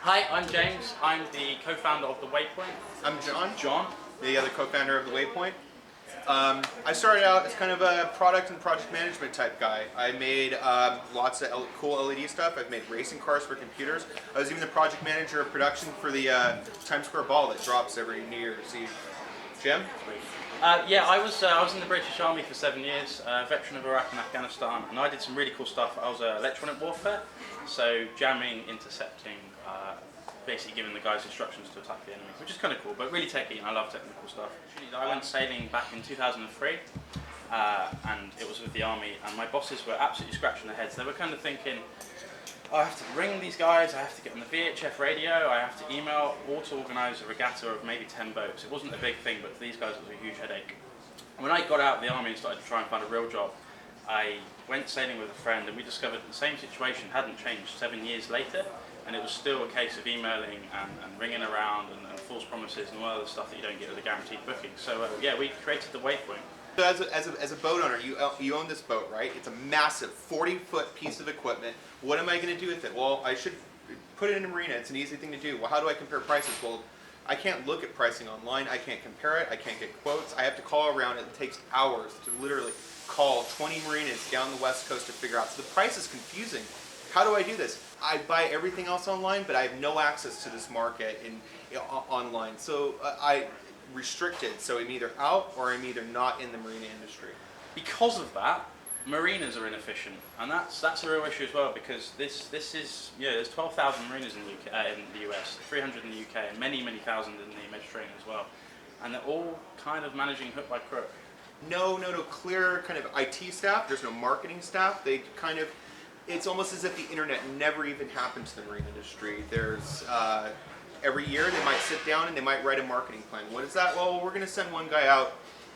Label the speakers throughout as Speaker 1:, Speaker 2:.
Speaker 1: Hi, I'm James. I'm the co-founder of the Waypoint.
Speaker 2: I'm John.
Speaker 1: John.
Speaker 2: The other co-founder of the Waypoint. I started out as kind of a product and project management type guy. I made lots of cool LED stuff. I've made racing cars for computers. I was even the project manager of production for the Times Square ball that drops every New Year's Eve. Jim?
Speaker 1: Yeah, I was in the British Army for 7 years, veteran of Iraq and Afghanistan, and I did some really cool stuff. I was electronic warfare, so jamming, intercepting, basically giving the guys instructions to attack the enemy, which is kind of cool, but really techy, and I love technical stuff. I went sailing back in 2003, and it was with the army, and my bosses were absolutely scratching their heads. They were kind of thinking, I have to ring these guys, I have to get on the VHF radio, I have to email or to organise a regatta of maybe 10 boats. It wasn't a big thing, but for these guys it was a huge headache. And when I got out of the army and started to try and find a real job, I went sailing with a friend and we discovered the same situation hadn't changed 7 years later, and it was still a case of emailing and ringing around and false promises and all other stuff that you don't get with a guaranteed booking. So yeah, we created the Waypoint.
Speaker 2: So as a boat owner, you own this boat, right? It's a massive 40-foot piece of equipment. What am I going to do with it? Well, I should put it in a marina. It's an easy thing to do. Well, how do I compare prices? Well, I can't look at pricing online. I can't compare it. I can't get quotes. I have to call around. It takes hours to literally call 20 marinas down the West Coast to figure out. So the price is confusing. How do I do this? I buy everything else online, but I have no access to this market online. So I restricted, so I'm either out or I'm either not in the marina industry.
Speaker 1: Because of that, marinas are inefficient, and that's a real issue as well, because this is, there's 12,000 marinas in the US, 300 in the UK, and many thousand in the Mediterranean as well, and they're all kind of managing hook by crook.
Speaker 2: No clear kind of IT staff. There's no marketing staff. They kind of, it's almost as if the internet never even happened to the marine industry. There's every year they might sit down and they might write a marketing plan. What is that? Well, we're going to send one guy out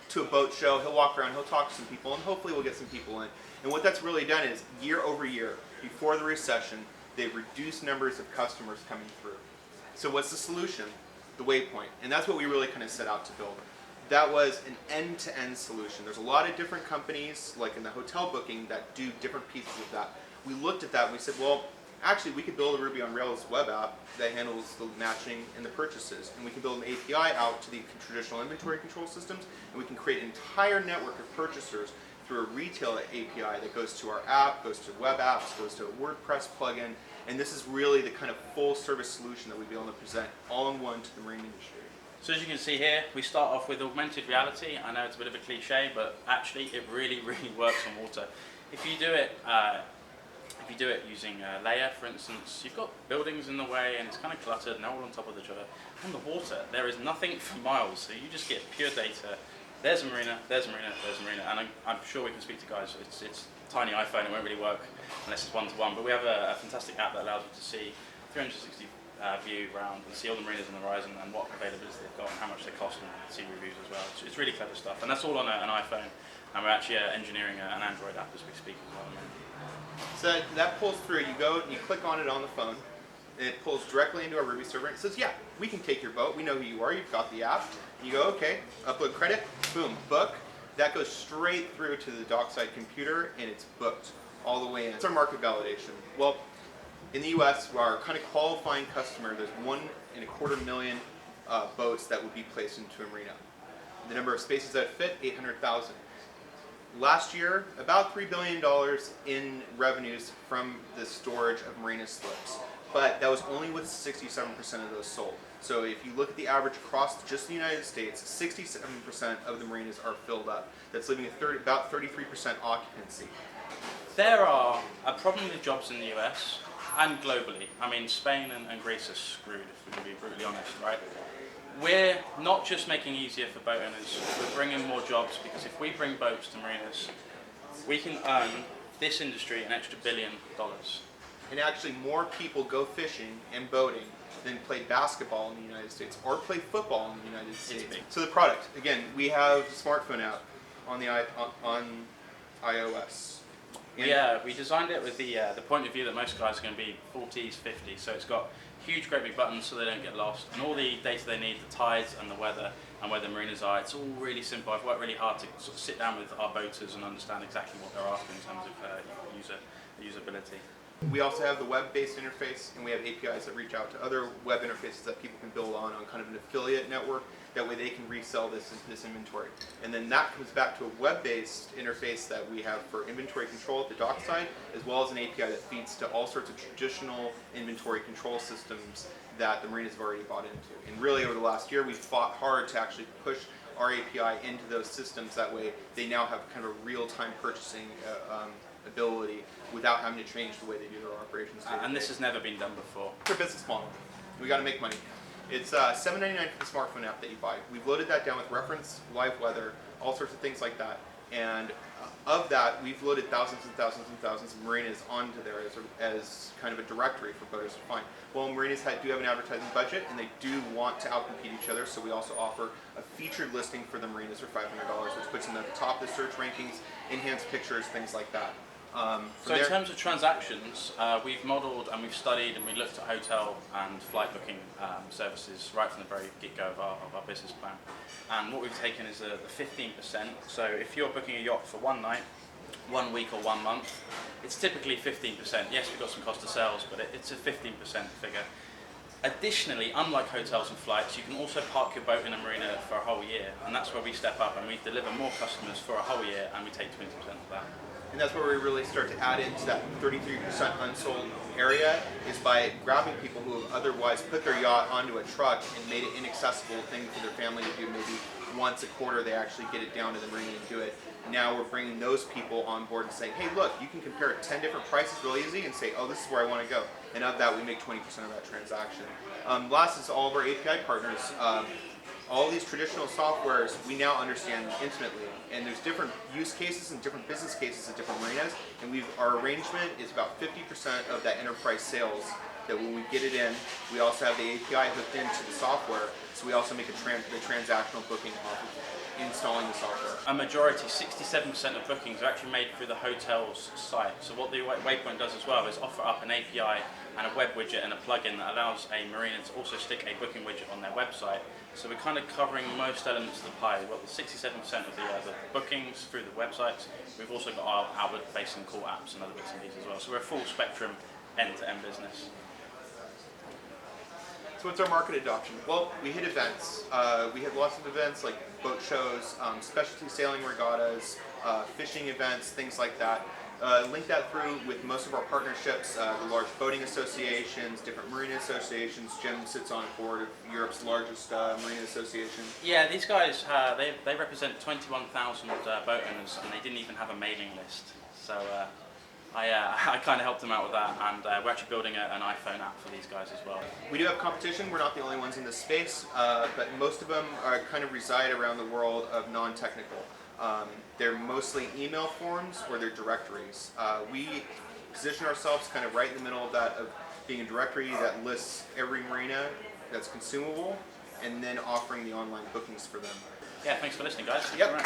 Speaker 2: to a boat show. He'll walk around, he'll talk to some people, and hopefully we'll get some people in. And what that's really done is, year over year, before the recession, they've reduced numbers of customers coming through. So what's the solution? The Waypoint. And that's what we really kind of set out to build. That was an end-to-end solution. There's a lot of different companies, like in the hotel booking, that do different pieces of that. We looked at that and we said, well, actually, we could build a Ruby on Rails web app that handles the matching and the purchases. And we can build an API out to the traditional inventory control systems, and we can create an entire network of purchasers through a retail API that goes to our app, goes to web apps, goes to a WordPress plugin. And this is really the kind of full service solution that we'd be able to present all in one to the marine industry.
Speaker 1: So as you can see here, we start off with augmented reality. I know it's a bit of a cliche, but actually it really works on water. If you do it using layer, for instance, you've got buildings in the way and it's kind of cluttered and they're all on top of each other. On the water, there is nothing for miles, so you just get pure data. There's a marina, there's a marina, there's a marina, and I'm sure we can speak to guys. It's a tiny iPhone, it won't really work unless it's one-to-one, but we have a fantastic app that allows you to see 360 view around and see all the marinas on the horizon and what availability they've got and how much they cost, and see reviews as well. It's really clever stuff, and that's all on an iPhone, and we're actually engineering an Android app as we speak as well.
Speaker 2: So that pulls through. You go and you click on it on the phone, and it pulls directly into our Ruby server. And it says, yeah, we can take your boat. We know who you are. You've got the app. You go, okay, upload credit, boom, book. That goes straight through to the dockside computer, and it's booked all the way in. It's our market validation. Well, in the US, our kind of qualifying customer, there's 1.25 million boats that would be placed into a marina. The number of spaces that fit, 800,000. Last year, about $3 billion in revenues from the storage of marina slips, but that was only with 67% of those sold. So if you look at the average across just the United States, 67% of the marinas are filled up. That's leaving about 33% occupancy.
Speaker 1: There are a problem with jobs in the US and globally. I mean, Spain and Greece are screwed, if we're going to be brutally honest, right? We're not just making it easier for boat owners, we're bringing more jobs, because if we bring boats to marinas, we can earn this industry an extra $1 billion.
Speaker 2: And actually more people go fishing and boating than play basketball in the United States or play football in the United States. So the product, again, we have a smartphone app on the on iOS.
Speaker 1: Yeah, we designed it with the point of view that most guys are going to be 40s, 50s, so it's got huge great big buttons so they don't get lost, and all the data they need, the tides and the weather and where the marinas are. It's all really simple. I've worked really hard to sort of sit down with our boaters and understand exactly what they're after in terms of usability.
Speaker 2: We also have the web-based interface, and we have APIs that reach out to other web interfaces that people can build on kind of an affiliate network. That way they can resell this inventory. And then that comes back to a web-based interface that we have for inventory control at the dock side, as well as an API that feeds to all sorts of traditional inventory control systems that the marinas have already bought into. And really over the last year, we've fought hard to actually push our API into those systems. That way they now have kind of a real-time purchasing ability without having to change the way they do their operations.
Speaker 1: And this has never been done before.
Speaker 2: It's our business model. We got to make money. It's $7.99 for the smartphone app that you buy. We've loaded that down with reference, live weather, all sorts of things like that. And of that, we've loaded thousands and thousands and thousands of marinas onto there as kind of a directory for boaters to find. Well, marinas do have an advertising budget, and they do want to outcompete each other, so we also offer a featured listing for the marinas for $500, which puts them at the top of the search rankings, enhanced pictures, things like that.
Speaker 1: So in terms of transactions, we've modelled and we've studied and we looked at hotel and flight booking services right from the very get-go of our business plan. And what we've taken is the 15%. So if you're booking a yacht for one night, 1 week or 1 month, it's typically 15%. Yes, we've got some cost of sales, but it's a 15% figure. Additionally, unlike hotels and flights, you can also park your boat in a marina for a whole year, and that's where we step up and we deliver more customers for a whole year, and we take 20% of that.
Speaker 2: And that's where we really start to add into that 33% unsold area, is by grabbing people who have otherwise put their yacht onto a truck and made it inaccessible thing for their family to do. Maybe once a quarter they actually get it down to the marina and do it. Now we're bringing those people on board and saying, hey look, you can compare 10 different prices really easy and say, oh, this is where I want to go. And of that we make 20% of that transaction. Last is all of our API partners. All these traditional softwares we now understand intimately, and there's different use cases and different business cases at different marinas, and our arrangement is about 50% of that enterprise sales, that when we get it in, we also have the API hooked into the software, so we also make the transactional booking off of installing the software.
Speaker 1: A majority, 67% of bookings are actually made through the hotel's site. So what the Waypoint does as well is offer up an API and a web widget and a plugin that allows a marina to also stick a booking widget on their website. So we're kind of covering most elements of the pie. We've got the 67% of the bookings through the websites. We've also got our outward-facing call apps and other bits and pieces as well. So we're a full spectrum end-to-end business.
Speaker 2: So what's our market adoption? Well, we hit events. We had lots of events like boat shows, specialty sailing regattas, fishing events, things like that. Link that through with most of our partnerships, the large boating associations, different marina associations. Jim sits on board of Europe's largest marina association.
Speaker 1: Yeah, these guys, they represent 21,000 boat owners, and they didn't even have a mailing list. So I kind of helped them out with that, and we're actually building an iPhone app for these guys as well.
Speaker 2: We do have competition. We're not the only ones in this space, but most of them kind of reside around the world of non-technical. They're mostly email forms or they're directories. We position ourselves kind of right in the middle of that, of being a directory that lists every marina that's consumable, and then offering the online bookings for them.
Speaker 1: Yeah, thanks for listening, guys.
Speaker 2: Yep.
Speaker 1: All right.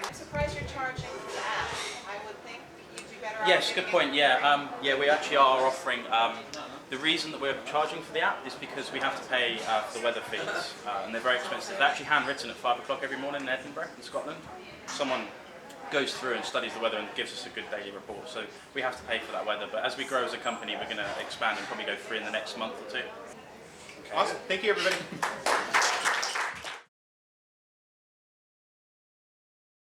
Speaker 3: I'm surprised you're charging for the app. I would think you'd be better off.
Speaker 1: Yes, good point. Yeah, we actually are offering. The reason that we're charging for the app is because we have to pay for the weather feeds, and they're very expensive. They're actually handwritten at 5 o'clock every morning in Edinburgh, in Scotland. Someone goes through and studies the weather and gives us a good daily report. So we have to pay for that weather. But as we grow as a company, we're going to expand and probably go free in the next month or two.
Speaker 2: Awesome. Thank you, everybody.